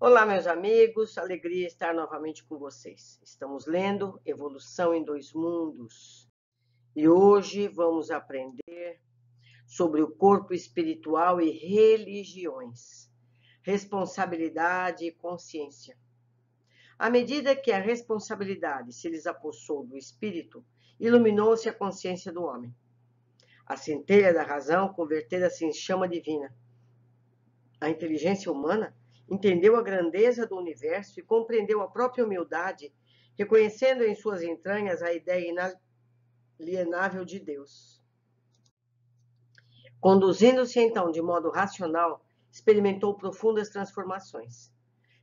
Olá, meus amigos, alegria estar novamente com vocês. Estamos lendo Evolução em Dois Mundos e hoje vamos aprender sobre o corpo espiritual e religiões, responsabilidade e consciência. À medida que a responsabilidade se lhes apossou do espírito, iluminou-se a consciência do homem. A centelha da razão convertera-se em chama divina. A inteligência humana entendeu a grandeza do universo e compreendeu a própria humildade, reconhecendo em suas entranhas a ideia inalienável de Deus. Conduzindo-se então de modo racional, experimentou profundas transformações.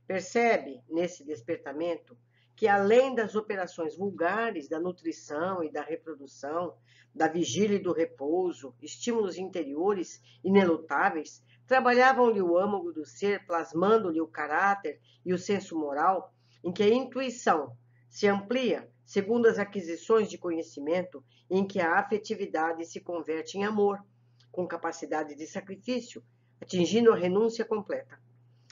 Percebe, nesse despertamento, que além das operações vulgares da nutrição e da reprodução, da vigília e do repouso, estímulos interiores inelutáveis, trabalhavam-lhe o âmago do ser, plasmando-lhe o caráter e o senso moral, em que a intuição se amplia segundo as aquisições de conhecimento, em que a afetividade se converte em amor, com capacidade de sacrifício, atingindo a renúncia completa.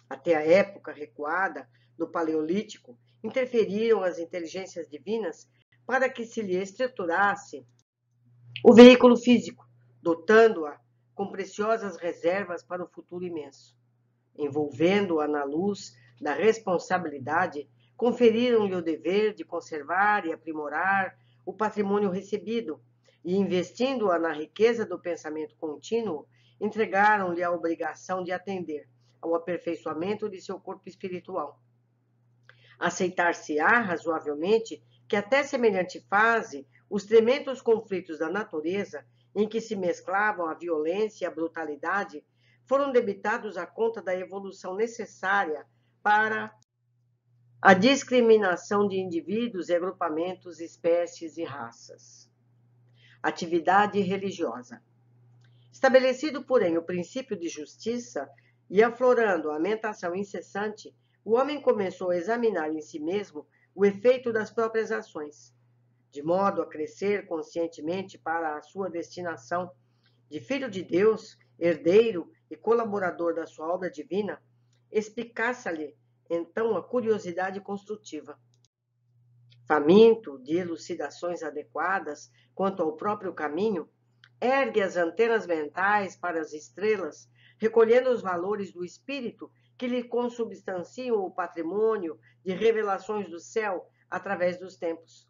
Até a época recuada do Paleolítico, interferiram as inteligências divinas para que se lhe estruturasse o veículo físico, dotando-a com preciosas reservas para o futuro imenso. Envolvendo-a na luz da responsabilidade, conferiram-lhe o dever de conservar e aprimorar o patrimônio recebido e, investindo-a na riqueza do pensamento contínuo, entregaram-lhe a obrigação de atender ao aperfeiçoamento de seu corpo espiritual. Aceitar-se-á razoavelmente que até semelhante fase os tremendos conflitos da natureza, em que se mesclavam a violência e a brutalidade, foram debitados à conta da evolução necessária para a discriminação de indivíduos, agrupamentos, espécies e raças. Atividade religiosa. Estabelecido, porém, o princípio de justiça e aflorando a mentação incessante, o homem começou a examinar em si mesmo o efeito das próprias ações, de modo a crescer conscientemente para a sua destinação de filho de Deus, herdeiro e colaborador da sua obra divina, espicaça-lhe então a curiosidade construtiva. Faminto de elucidações adequadas quanto ao próprio caminho, ergue as antenas mentais para as estrelas, recolhendo os valores do espírito que lhe consubstanciam o patrimônio de revelações do céu através dos tempos.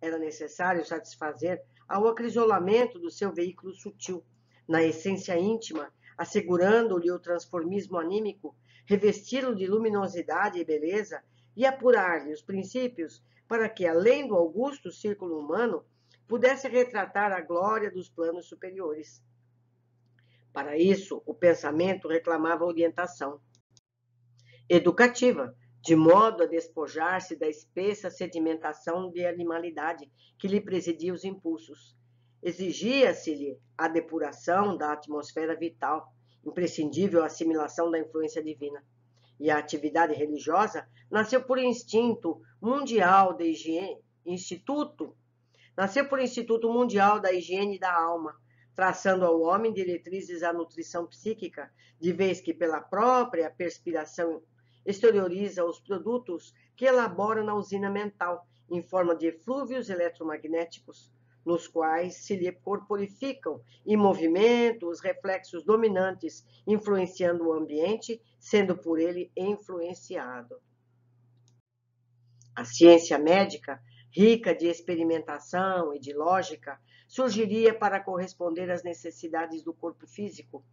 Era necessário satisfazer ao acrisolamento do seu veículo sutil, na essência íntima, assegurando-lhe o transformismo anímico, revesti-lo de luminosidade e beleza e apurar-lhe os princípios para que, além do augusto círculo humano, pudesse retratar a glória dos planos superiores. Para isso, o pensamento reclamava orientação educativa, de modo a despojar-se da espessa sedimentação de animalidade que lhe presidia os impulsos. Exigia-se-lhe a depuração da atmosfera vital, imprescindível assimilação da influência divina. E a atividade religiosa nasceu por instinto mundial da higiene, Nasceu por Instituto Mundial da Higiene da Alma, traçando ao homem diretrizes à nutrição psíquica, de vez que pela própria perspiração exterioriza os produtos que elabora na usina mental, em forma de eflúvios eletromagnéticos, nos quais se lhe corporificam em movimento os reflexos dominantes, influenciando o ambiente, sendo por ele influenciado. A ciência médica, rica de experimentação e de lógica, surgiria para corresponder às necessidades do corpo físico,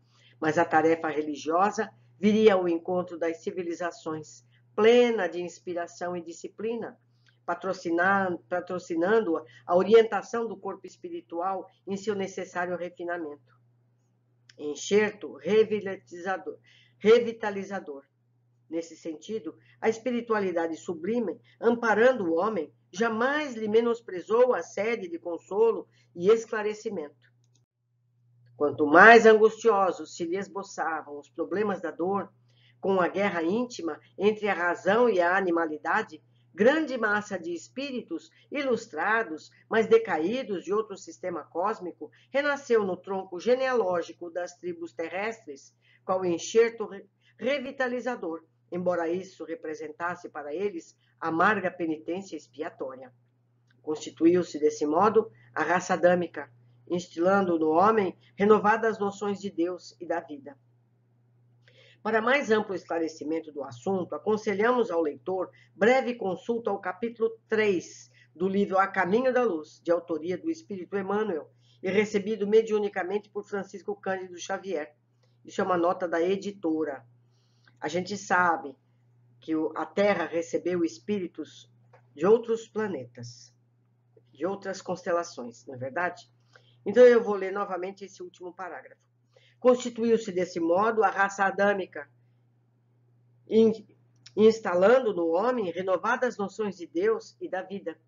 mas a tarefa religiosa viria ao encontro das civilizações, plena de inspiração e disciplina, patrocinando a orientação do corpo espiritual em seu necessário refinamento. Enxerto revitalizador. Nesse sentido, a espiritualidade sublime, amparando o homem, jamais lhe menosprezou a sede de consolo e esclarecimento. Quanto mais angustiosos se lhe esboçavam os problemas da dor, com a guerra íntima entre a razão e a animalidade, grande massa de espíritos ilustrados, mas decaídos de outro sistema cósmico, renasceu no tronco genealógico das tribos terrestres, qual enxerto revitalizador, embora isso representasse para eles amarga penitência expiatória. Constituiu-se, desse modo, a raça adâmica, instilando no homem renovadas noções de Deus e da vida. Para mais amplo esclarecimento do assunto, aconselhamos ao leitor breve consulta ao capítulo 3 do livro A Caminho da Luz, de autoria do Espírito Emmanuel, e recebido mediunicamente por Francisco Cândido Xavier. Isso é uma nota da editora. A gente sabe que a Terra recebeu espíritos de outros planetas, de outras constelações, não é verdade? Então eu vou ler novamente esse último parágrafo. Constituiu-se desse modo a raça adâmica, instalando no homem renovadas noções de Deus e da vida.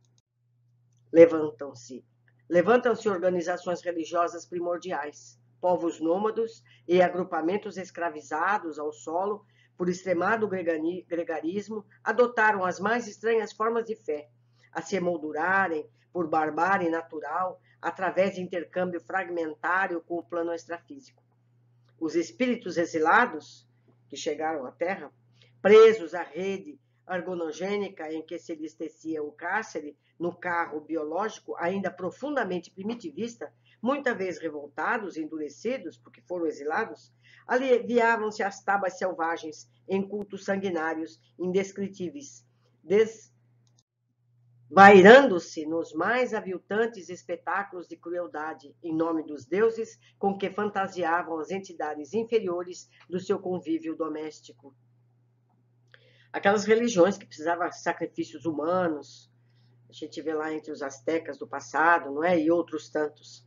Levantam-se organizações religiosas primordiais, povos nômados e agrupamentos escravizados ao solo por extremado gregarismo, adotaram as mais estranhas formas de fé, a se emoldurarem por barbárie natural, através de intercâmbio fragmentário com o plano extrafísico. Os espíritos exilados, que chegaram à Terra, presos à rede argonogênica em que se lhes tecia o cárcere, no carro biológico ainda profundamente primitivista, muitas vezes revoltados, endurecidos, porque foram exilados, aliviavam-se às tabas selvagens em cultos sanguinários indescritíveis, vairando-se nos mais aviltantes espetáculos de crueldade, em nome dos deuses com que fantasiavam as entidades inferiores do seu convívio doméstico. Aquelas religiões que precisavam de sacrifícios humanos, a gente vê lá entre os astecas do passado, não é? E outros tantos.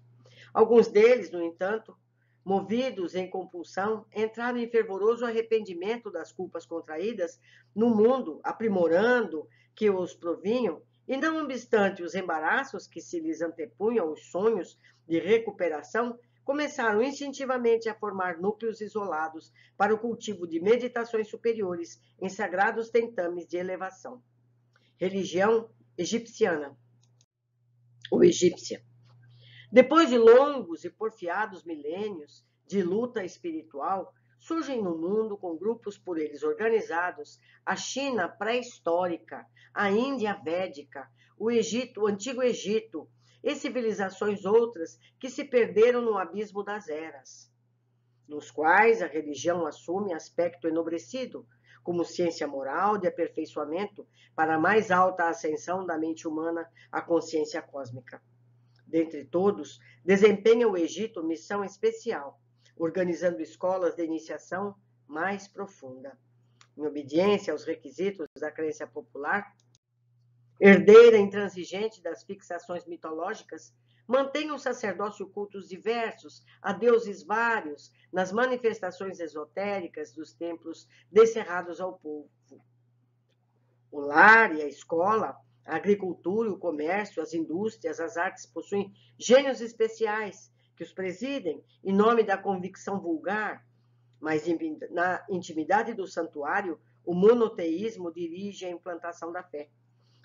Alguns deles, no entanto, movidos em compulsão, entraram em fervoroso arrependimento das culpas contraídas no mundo, aprimorando que os provinham, e não obstante os embaraços que se lhes antepunham aos sonhos de recuperação, começaram instintivamente a formar núcleos isolados para o cultivo de meditações superiores em sagrados tentames de elevação. Religião egipciana, ou egípcia. Depois de longos e porfiados milênios de luta espiritual, surgem no mundo, com grupos por eles organizados, a China pré-histórica, a Índia védica, o Egito, o Antigo Egito, e civilizações outras que se perderam no abismo das eras, nos quais a religião assume aspecto enobrecido, como ciência moral de aperfeiçoamento para a mais alta ascensão da mente humana à consciência cósmica. Dentre todos, desempenha o Egito missão especial, organizando escolas de iniciação mais profunda. Em obediência aos requisitos da crença popular, herdeira intransigente das fixações mitológicas, mantém um sacerdócio cultos diversos, a deuses vários, nas manifestações esotéricas dos templos descerrados ao povo. O lar e a escola, a agricultura, o comércio, as indústrias, as artes possuem gênios especiais que os presidem em nome da convicção vulgar, mas na intimidade do santuário, o monoteísmo dirige a implantação da fé.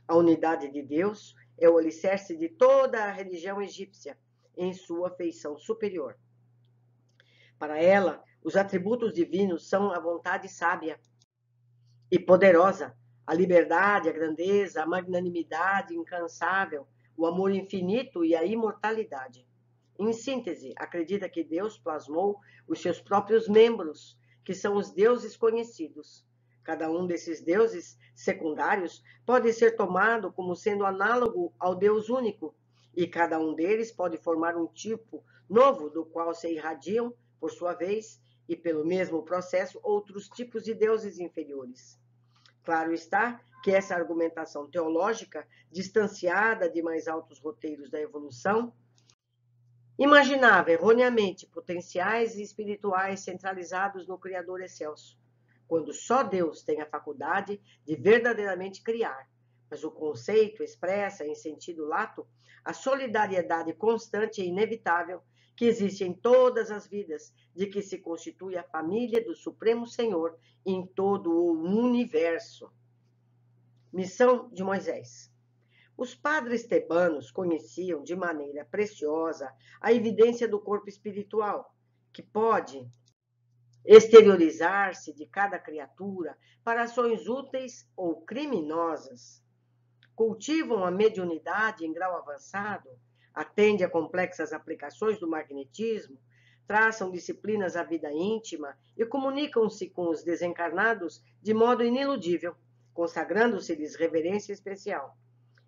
A unidade de Deus é o alicerce de toda a religião egípcia, em sua feição superior. Para ela, os atributos divinos são a vontade sábia e poderosa, a liberdade, a grandeza, a magnanimidade incansável, o amor infinito e a imortalidade. Em síntese, acredita que Deus plasmou os seus próprios membros, que são os deuses conhecidos. Cada um desses deuses secundários pode ser tomado como sendo análogo ao Deus único, e cada um deles pode formar um tipo novo do qual se irradiam, por sua vez, e pelo mesmo processo, outros tipos de deuses inferiores. Claro está que essa argumentação teológica, distanciada de mais altos roteiros da evolução, imaginava erroneamente potenciais espirituais centralizados no Criador excelso, quando só Deus tem a faculdade de verdadeiramente criar, mas o conceito expressa, em sentido lato, a solidariedade constante e inevitável que existe em todas as vidas, de que se constitui a família do Supremo Senhor em todo o universo. Missão de Moisés. Os padres tebanos conheciam de maneira preciosa a evidência do corpo espiritual, que pode exteriorizar-se de cada criatura para ações úteis ou criminosas. Cultivam a mediunidade em grau avançado, atendem a complexas aplicações do magnetismo, traçam disciplinas à vida íntima e comunicam-se com os desencarnados de modo iniludível, consagrando-se-lhes reverência especial.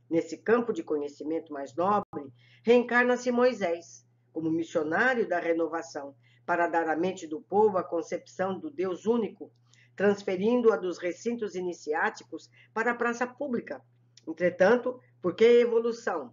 Nesse campo de conhecimento mais nobre, reencarna-se Moisés, como missionário da renovação, para dar à mente do povo a concepção do Deus único, transferindo-a dos recintos iniciáticos para a praça pública. Entretanto, porque a evolução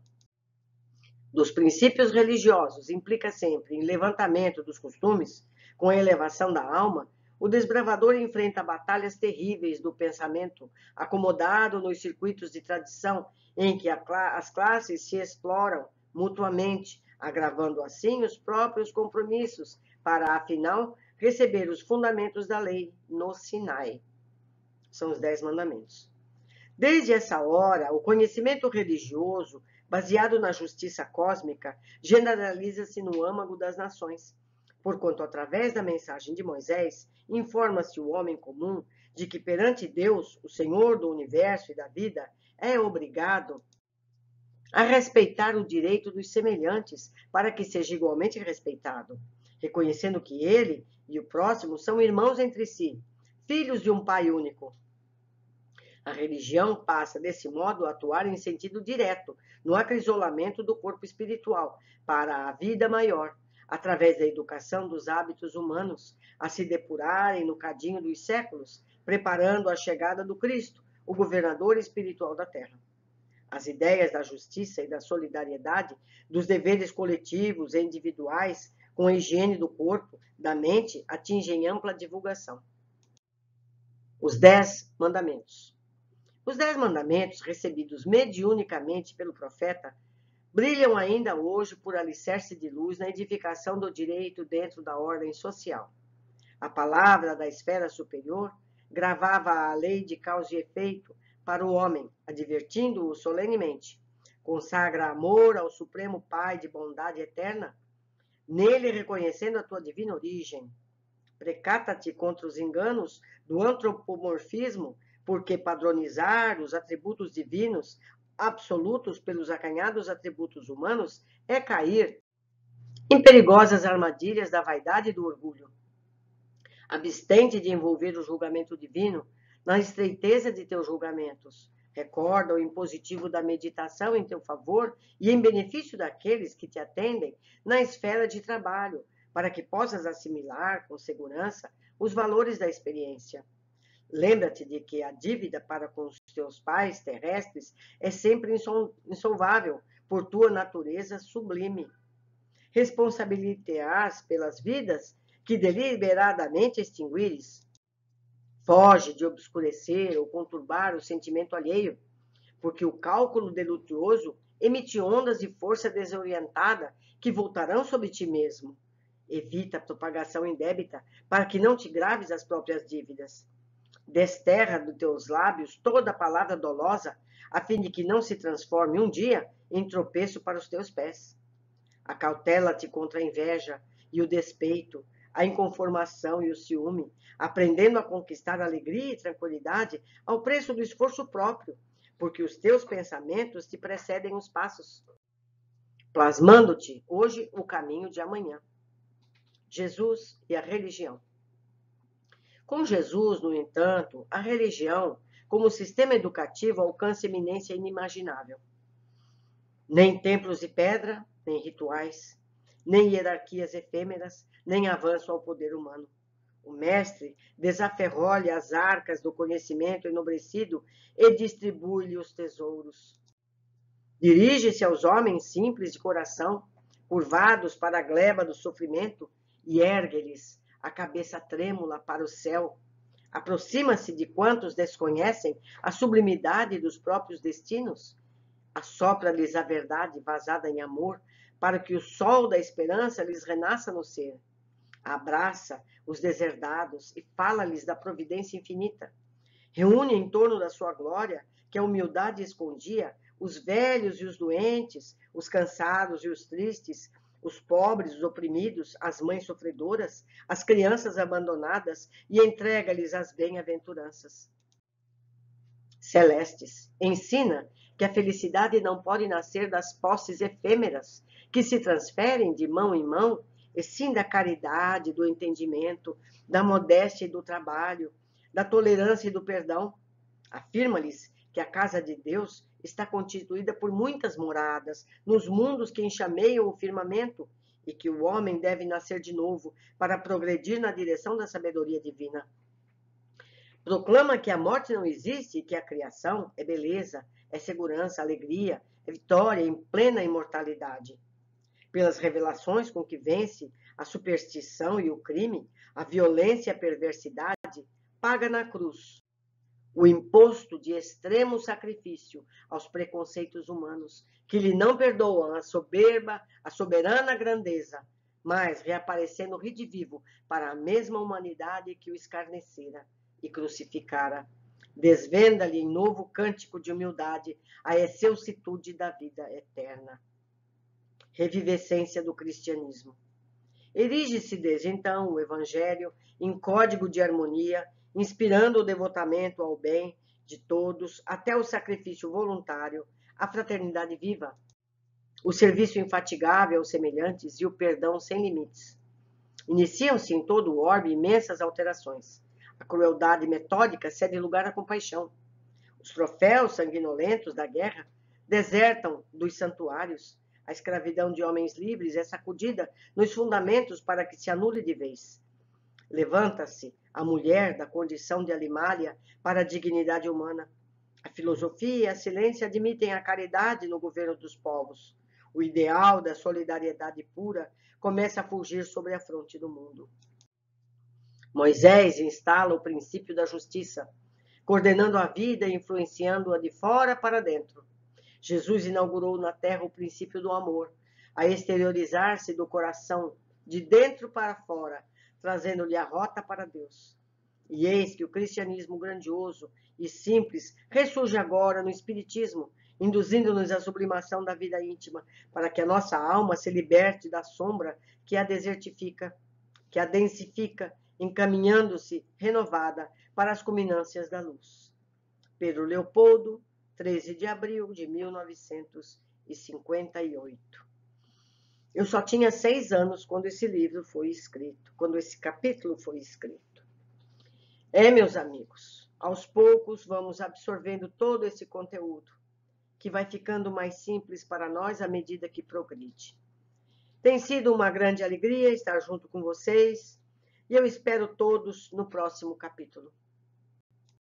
dos princípios religiosos implica sempre em levantamento dos costumes, com a elevação da alma, o desbravador enfrenta batalhas terríveis do pensamento, acomodado nos circuitos de tradição em que as classes se exploram mutuamente, agravando assim os próprios compromissos, para, afinal, receber os fundamentos da lei no Sinai. São os 10 mandamentos. Desde essa hora, o conhecimento religioso, baseado na justiça cósmica, generaliza-se no âmago das nações, porquanto, através da mensagem de Moisés, informa-se o homem comum de que perante Deus, o Senhor do universo e da vida, é obrigado a respeitar o direito dos semelhantes, para que seja igualmente respeitado, reconhecendo que ele e o próximo são irmãos entre si, filhos de um Pai único. A religião passa, desse modo, a atuar em sentido direto, no acrisolamento do corpo espiritual, para a vida maior, através da educação dos hábitos humanos, a se depurarem no cadinho dos séculos, preparando a chegada do Cristo, o governador espiritual da Terra. As ideias da justiça e da solidariedade, dos deveres coletivos e individuais, com a higiene do corpo, da mente, atingem ampla divulgação. Os 10 mandamentos. Os 10 mandamentos, recebidos mediunicamente pelo profeta, brilham ainda hoje por alicerce de luz na edificação do direito dentro da ordem social. A palavra da esfera superior gravava a lei de causa e efeito para o homem, advertindo-o solenemente. Consagra amor ao Supremo Pai de bondade eterna, nele reconhecendo a tua divina origem. Precata-te contra os enganos do antropomorfismo, porque padronizar os atributos divinos absolutos pelos acanhados atributos humanos é cair em perigosas armadilhas da vaidade e do orgulho. Abstente de envolver o julgamento divino na estreiteza de teus julgamentos. Recorda o impositivo da meditação em teu favor e em benefício daqueles que te atendem na esfera de trabalho, para que possas assimilar com segurança os valores da experiência. Lembra-te de que a dívida para com os teus pais terrestres é sempre insolvável por tua natureza sublime. Responsabilizar-te-ás pelas vidas que deliberadamente extinguires. Foge de obscurecer ou conturbar o sentimento alheio, porque o cálculo delituoso emite ondas de força desorientada que voltarão sobre ti mesmo. Evita a propagação indébita para que não te graves as próprias dívidas. Desterra dos teus lábios toda palavra dolosa, a fim de que não se transforme um dia em tropeço para os teus pés. Acautela-te contra a inveja e o despeito, a inconformação e o ciúme, aprendendo a conquistar alegria e tranquilidade ao preço do esforço próprio, porque os teus pensamentos te precedem os passos, plasmando-te hoje o caminho de amanhã. Jesus e a religião. Com Jesus, no entanto, a religião, como sistema educativo, alcança eminência inimaginável. Nem templos de pedra, nem rituais, nem hierarquias efêmeras, nem avanço ao poder humano. O mestre desaferrolha as arcas do conhecimento enobrecido e distribui-lhe os tesouros. Dirige-se aos homens simples de coração, curvados para a gleba do sofrimento, e ergue-lhes a cabeça trêmula para o céu. Aproxima-se de quantos desconhecem a sublimidade dos próprios destinos. Assopra-lhes a verdade vazada em amor, para que o sol da esperança lhes renasça no ser. Abraça os deserdados e fala-lhes da providência infinita. Reúne em torno da sua glória, que a humildade escondia, os velhos e os doentes, os cansados e os tristes, os pobres, os oprimidos, as mães sofredoras, as crianças abandonadas e entrega-lhes as bem-aventuranças celestes. Ensina que a felicidade não pode nascer das posses efêmeras que se transferem de mão em mão, e sim da caridade, do entendimento, da modéstia e do trabalho, da tolerância e do perdão. Afirma-lhes que a casa de Deus está constituída por muitas moradas, nos mundos que enxameiam o firmamento, e que o homem deve nascer de novo para progredir na direção da sabedoria divina. Proclama que a morte não existe e que a criação é beleza, é segurança, alegria, é vitória em plena imortalidade. Pelas revelações com que vence a superstição e o crime, a violência e a perversidade, paga na cruz o imposto de extremo sacrifício aos preconceitos humanos, que lhe não perdoam a soberba, a soberana grandeza, mas reaparecendo redivivo para a mesma humanidade que o escarnecera e crucificara. Desvenda-lhe em novo cântico de humildade a excelsitude da vida eterna. Revivescência do cristianismo. Erige-se desde então o Evangelho em código de harmonia, inspirando o devotamento ao bem de todos, até o sacrifício voluntário, a fraternidade viva, o serviço infatigável aos semelhantes e o perdão sem limites. Iniciam-se em todo o orbe imensas alterações. A crueldade metódica cede lugar à compaixão. Os troféus sanguinolentos da guerra desertam dos santuários. A escravidão de homens livres é sacudida nos fundamentos para que se anule de vez. Levanta-se a mulher da condição de animalia para a dignidade humana. A filosofia e a ciência admitem a caridade no governo dos povos. O ideal da solidariedade pura começa a fulgir sobre a fronte do mundo. Moisés instala o princípio da justiça, coordenando a vida e influenciando-a de fora para dentro. Jesus inaugurou na terra o princípio do amor, a exteriorizar-se do coração, de dentro para fora, trazendo-lhe a rota para Deus. E eis que o cristianismo grandioso e simples ressurge agora no espiritismo, induzindo-nos à sublimação da vida íntima, para que a nossa alma se liberte da sombra que a desertifica, que a densifica, encaminhando-se renovada para as culminâncias da luz. Pedro Leopoldo, 13 de abril de 1958. Eu só tinha 6 anos quando esse livro foi escrito, quando esse capítulo foi escrito. Meus amigos, aos poucos vamos absorvendo todo esse conteúdo, que vai ficando mais simples para nós à medida que progride. Tem sido uma grande alegria estar junto com vocês, e eu espero todos no próximo capítulo.